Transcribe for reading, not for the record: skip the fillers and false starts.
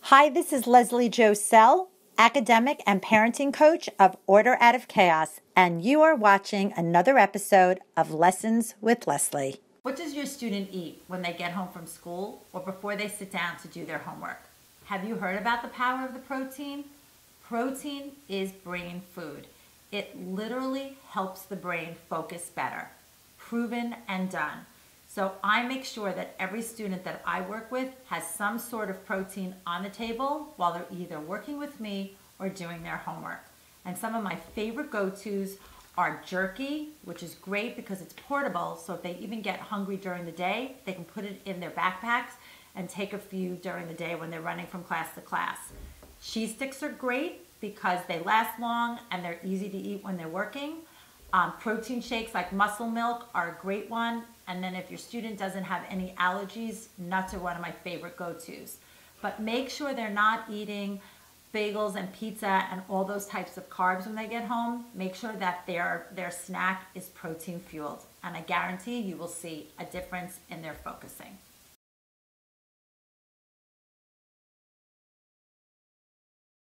Hi, this is Leslie Josel, academic and parenting coach of Order Out of Chaos, and you are watching another episode of Lessons with Leslie. What does your student eat when they get home from school or before they sit down to do their homework? Have you heard about the power of the protein? Protein is brain food. It literally helps the brain focus better. Proven and done. So I make sure that every student that I work with has some sort of protein on the table while they're either working with me or doing their homework. And some of my favorite go-tos are jerky, which is great because it's portable. So if they even get hungry during the day, they can put it in their backpacks and take a few during the day when they're running from class to class. Cheese sticks are great because they last long and they're easy to eat when they're working. Protein shakes like Muscle Milk are a great one. And then if your student doesn't have any allergies, nuts are one of my favorite go-tos. But make sure they're not eating bagels and pizza and all those types of carbs when they get home. Make sure that their snack is protein fueled. And I guarantee you will see a difference in their focusing.